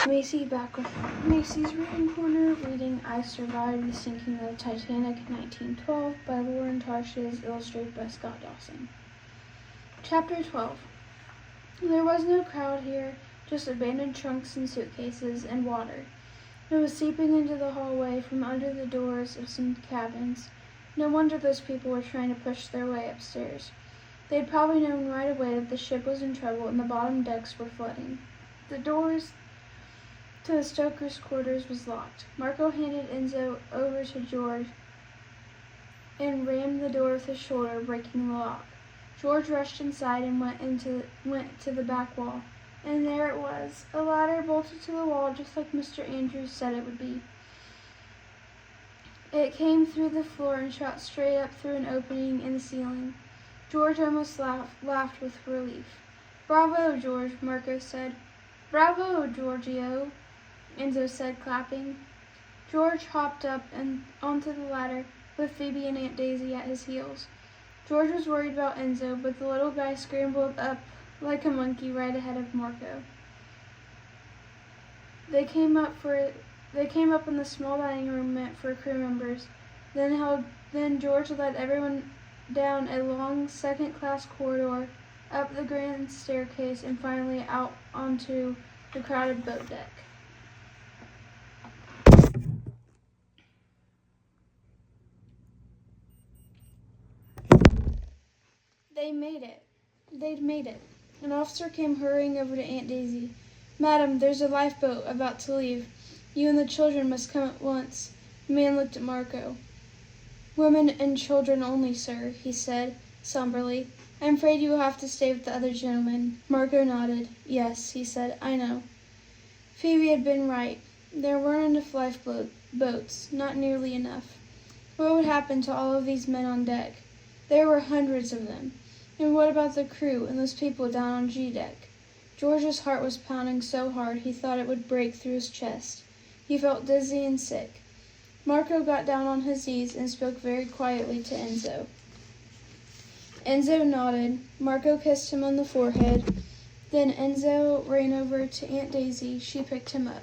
Macy back with Macy's Reading Corner, reading I Survived the Sinking of the Titanic in 1912 by Lauren Tarshis, illustrated by Scott Dawson. Chapter 12. There was no crowd here, just abandoned trunks and suitcases and water. It was seeping into the hallway from under the doors of some cabins. No wonder those people were trying to push their way upstairs. They'd probably known right away that the ship was in trouble and the bottom decks were flooding. The doors to the stoker's quarters was locked. Marco handed Enzo over to George and rammed the door with his shoulder, breaking the lock. George rushed inside and went to the back wall. And there it was, a ladder bolted to the wall just like Mr. Andrews said it would be. It came through the floor and shot straight up through an opening in the ceiling. George almost laughed with relief. "Bravo, George," Marco said. "Bravo, Giorgio," Enzo said, clapping. George hopped up and onto the ladder with Phoebe and Aunt Daisy at his heels. George was worried about Enzo, but the little guy scrambled up like a monkey right ahead of Marco. They came up in the small dining room meant for crew members. Then George led everyone down a long second-class corridor, up the grand staircase, and finally out onto the crowded boat deck. They'd made it. An officer came hurrying over to Aunt Daisy. "Madam, there's a lifeboat about to leave. You and the children must come at once." The man looked at Marco. "Women and children only, sir," he said somberly. "I'm afraid you will have to stay with the other gentlemen." Marco nodded. "Yes," he said, "I know." Phoebe had been right. There weren't enough lifeboats, not nearly enough. What would happen to all of these men on deck? There were hundreds of them. And what about the crew and those people down on G-deck? George's heart was pounding so hard he thought it would break through his chest. He felt dizzy and sick. Marco got down on his knees and spoke very quietly to Enzo. Enzo nodded. Marco kissed him on the forehead. Then Enzo ran over to Aunt Daisy. She picked him up.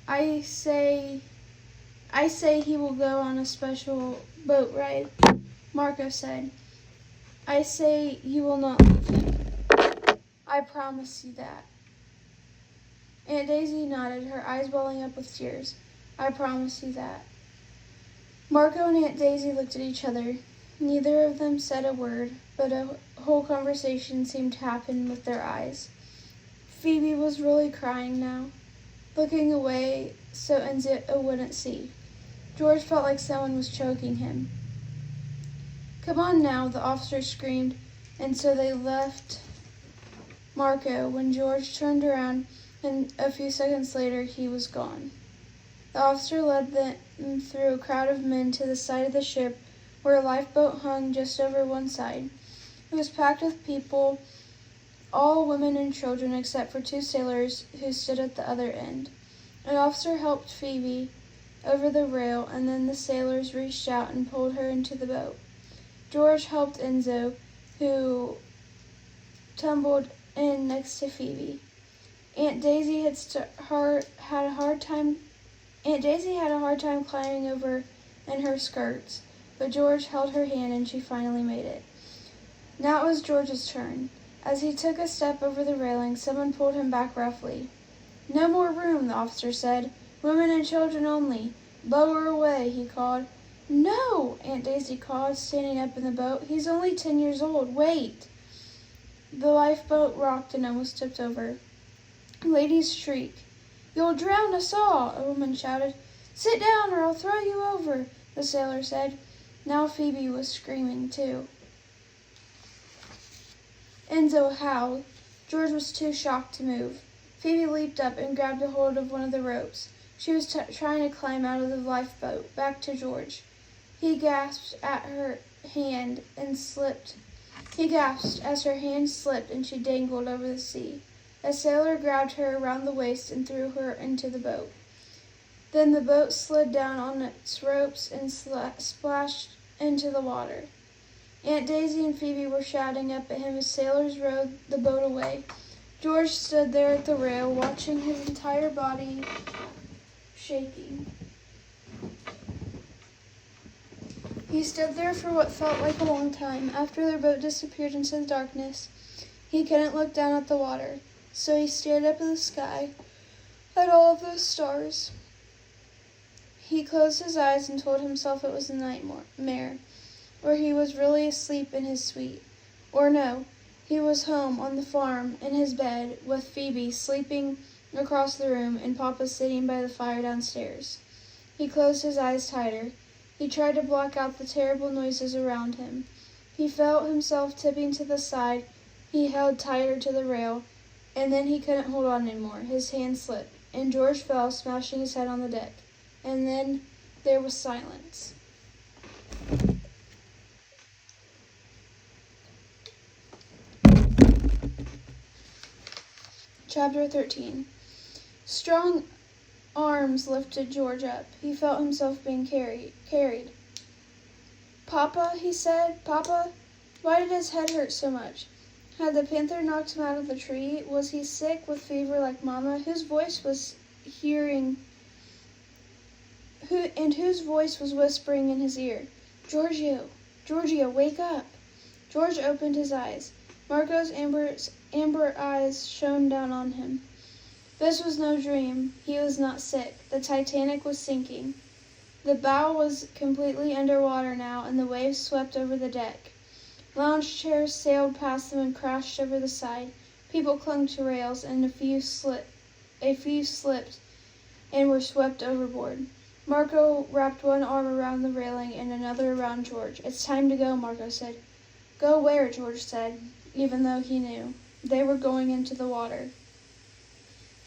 I say he will go on a special boat ride," Marco said. "I say you will not leave him. I promise you that." Aunt Daisy nodded, her eyes welling up with tears. "I promise you that." Marco and Aunt Daisy looked at each other. Neither of them said a word, but a whole conversation seemed to happen with their eyes. Phoebe was really crying now, looking away so Enzo wouldn't see. George felt like someone was choking him. "Come on now," the officer screamed, and so they left Marco. When George turned around, and a few seconds later he was gone. The officer led them through a crowd of men to the side of the ship where a lifeboat hung just over one side. It was packed with people, all women and children except for two sailors who stood at the other end. An officer helped Phoebe over the rail, and then the sailors reached out and pulled her into the boat. George helped Enzo, who tumbled in next to Phoebe. Aunt Daisy had a hard time climbing over in her skirts, but George held her hand and she finally made it. Now it was George's turn. As he took a step over the railing, someone pulled him back roughly. "No more room," the officer said. "Women and children only. Lower away," he called. "No," Aunt Daisy called, standing up in the boat. "He's only 10 years old. Wait." The lifeboat rocked and almost tipped over. Ladies shrieked. "You'll drown us all," a woman shouted. "Sit down or I'll throw you over," the sailor said. Now Phoebe was screaming too. Enzo howled. George was too shocked to move. Phoebe leaped up and grabbed a hold of one of the ropes. She was trying to climb out of the lifeboat, back to George. He gasped as her hand slipped and she dangled over the sea. A sailor grabbed her around the waist and threw her into the boat. Then the boat slid down on its ropes and splashed into the water. Aunt Daisy and Phoebe were shouting up at him as sailors rowed the boat away. George stood there at the rail, watching his entire body shaking. He stood there for what felt like a long time. After their boat disappeared into the darkness, he couldn't look down at the water, so he stared up at the sky, at all of those stars. He closed his eyes and told himself it was a nightmare, or he was really asleep in his suite. Or no, he was home on the farm in his bed with Phoebe sleeping across the room and Papa sitting by the fire downstairs. He closed his eyes tighter. He tried to block out the terrible noises around him. He felt himself tipping to the side. He held tighter to the rail, and then he couldn't hold on anymore. His hand slipped, and George fell, smashing his head on the deck. And then there was silence. Chapter 13. Strong arms lifted George up. He felt himself being carried. "Papa," he said. "Papa?" Why did his head hurt so much? Had the panther knocked him out of the tree? Was he sick with fever like Mama? Whose voice was whispering in his ear? Giorgio, wake up." George opened his eyes. Marco's amber eyes shone down on him. This was no dream. He was not sick. The Titanic was sinking. The bow was completely underwater now, and the waves swept over the deck. Lounge chairs sailed past them and crashed over the side. People clung to rails, and a few slipped and were swept overboard. Marco wrapped one arm around the railing and another around George. "It's time to go," Marco said. "Go where?" George said, even though he knew. They were going into the water.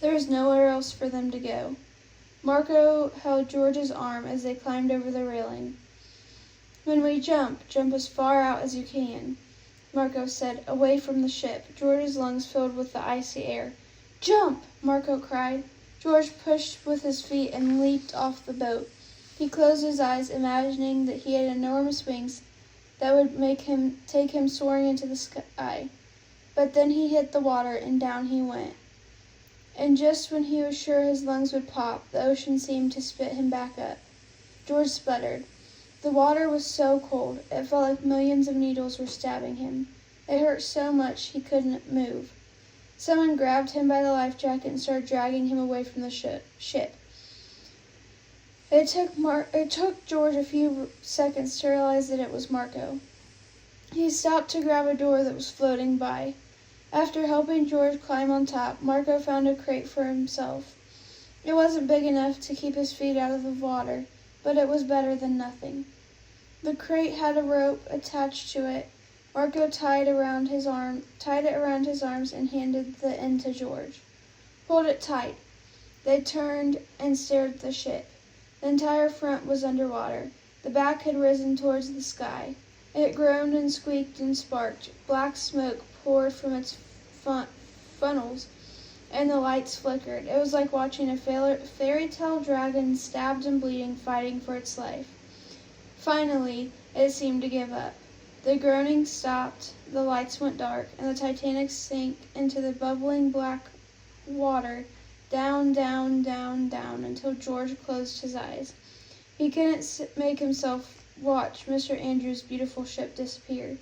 There was nowhere else for them to go. Marco held George's arm as they climbed over the railing. "When we jump as far out as you can," Marco said, away from the ship. George's lungs filled with the icy air. "Jump!" Marco cried. George pushed with his feet and leaped off the boat. He closed his eyes, imagining that he had enormous wings that would take him soaring into the sky. But then he hit the water, and down he went. And just when he was sure his lungs would pop, the ocean seemed to spit him back up. George sputtered. The water was so cold, it felt like millions of needles were stabbing him. It hurt so much he couldn't move. Someone grabbed him by the life jacket and started dragging him away from the ship. It took George a few seconds to realize that it was Marco. He stopped to grab a door that was floating by. After helping George climb on top, Marco found a crate for himself. It wasn't big enough to keep his feet out of the water, but it was better than nothing. The crate had a rope attached to it. Marco tied it around his arms and handed the end to George. "Hold it tight." They turned and stared at the ship. The entire front was underwater. The back had risen towards the sky. It groaned and squeaked and sparked. Black smoke poured from its funnels, and the lights flickered. It was like watching a fairy tale dragon, stabbed and bleeding, fighting for its life. Finally, it seemed to give up. The groaning stopped, the lights went dark, and the Titanic sank into the bubbling black water, down, down, down, down, until George closed his eyes. He couldn't make himself watch Mr. Andrews' beautiful ship disappear.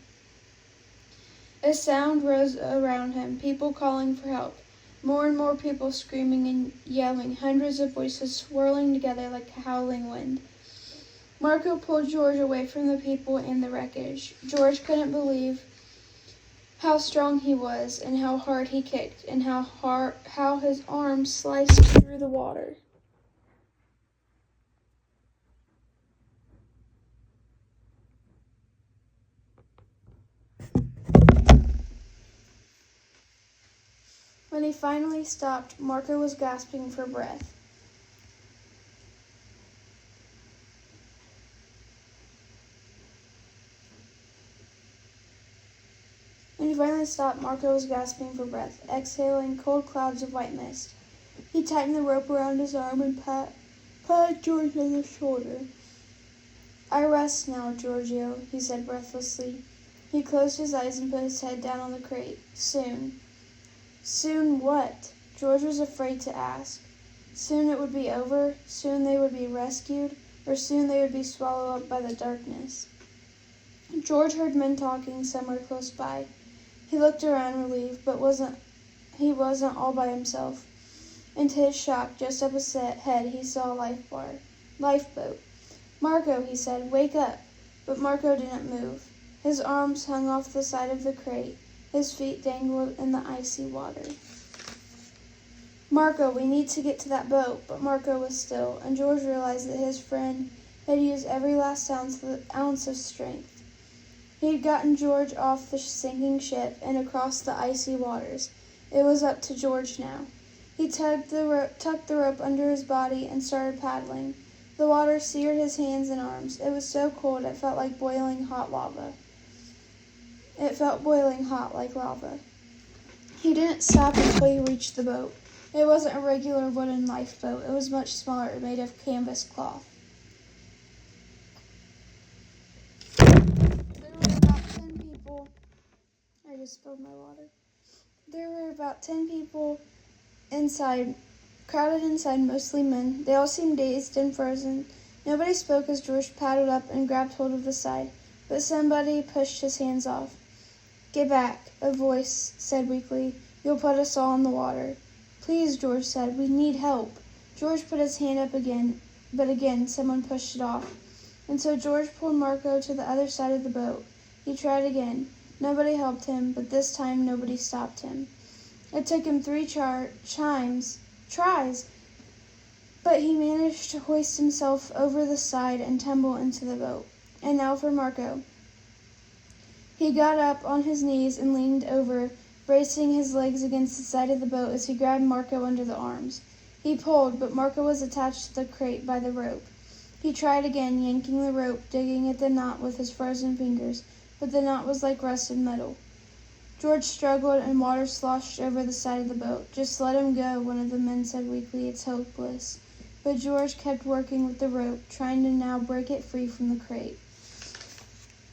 A sound rose around him, people calling for help. More and more people screaming and yelling, hundreds of voices swirling together like a howling wind. Marco pulled George away from the people and the wreckage. George couldn't believe how strong he was, and how hard he kicked, and how his arms sliced through the water. When he finally stopped, Marco was gasping for breath. Exhaling cold clouds of white mist. He tightened the rope around his arm and patted George on the shoulder. "I rest now, Giorgio," he said breathlessly. He closed his eyes and put his head down on the crate. Soon Soon what? George was afraid to ask. Soon it would be over, soon they would be rescued, or soon they would be swallowed up by the darkness. George heard men talking somewhere close by. He looked around relieved, but he wasn't all by himself. And to his shock, just up his head, he saw a lifeboat. "Marco," he said, "wake up." But Marco didn't move. His arms hung off the side of the crate. His feet dangled in the icy water. "Marco, we need to get to that boat." But Marco was still, and George realized that his friend had used every last ounce of strength. He had gotten George off the sinking ship and across the icy waters. It was up to George now. He tucked the rope under his body and started paddling. The water seared his hands and arms. It was so cold it felt like boiling hot lava. It felt boiling hot like lava. He didn't stop until he reached the boat. It wasn't a regular wooden lifeboat. It was much smaller, made of canvas cloth. There were about 10 people. I just spilled my water. There were about 10 people inside, crowded inside, mostly men. They all seemed dazed and frozen. Nobody spoke as George paddled up and grabbed hold of the side, but somebody pushed his hands off. "Get back," a voice said weakly. "You'll put us all in the water." "Please," George said, "we need help." George put his hand up again, but again someone pushed it off. And so George pulled Marco to the other side of the boat. He tried again. Nobody helped him, but this time nobody stopped him. It took him 3 tries, but he managed to hoist himself over the side and tumble into the boat. And now for Marco. He got up on his knees and leaned over, bracing his legs against the side of the boat as he grabbed Marco under the arms. He pulled, but Marco was attached to the crate by the rope. He tried again, yanking the rope, digging at the knot with his frozen fingers, but the knot was like rusted metal. George struggled and water sloshed over the side of the boat. "Just let him go," one of the men said weakly. "It's hopeless." But George kept working with the rope, trying to now break it free from the crate.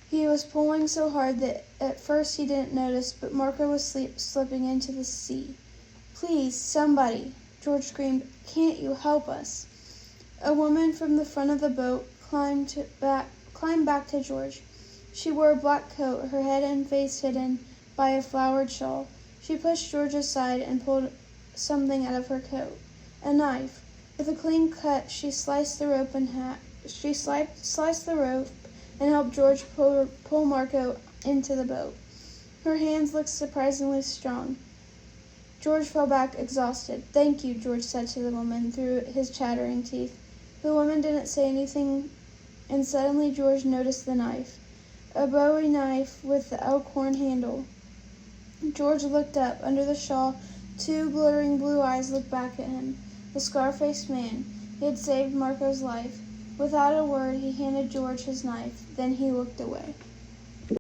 He was pulling so hard that at first he didn't notice, but Marco was slipping into the sea. "Please, somebody," George screamed. "Can't you help us?" A woman from the front of the boat climbed back to George. She wore a black coat, her head and face hidden by a flowered shawl. She pushed George aside and pulled something out of her coat. A knife. With a clean cut, she sliced the rope in half. She sliced the rope and helped George pull Marco into the boat. Her hands looked surprisingly strong. George fell back exhausted. "Thank you," George said to the woman through his chattering teeth. The woman didn't say anything, and suddenly George noticed the knife. A Bowie knife with the elk horn handle. George looked up. Under the shawl, 2 glittering blue eyes looked back at him. The scar-faced man. He had saved Marco's life. Without a word, he handed George his knife. Then he looked away.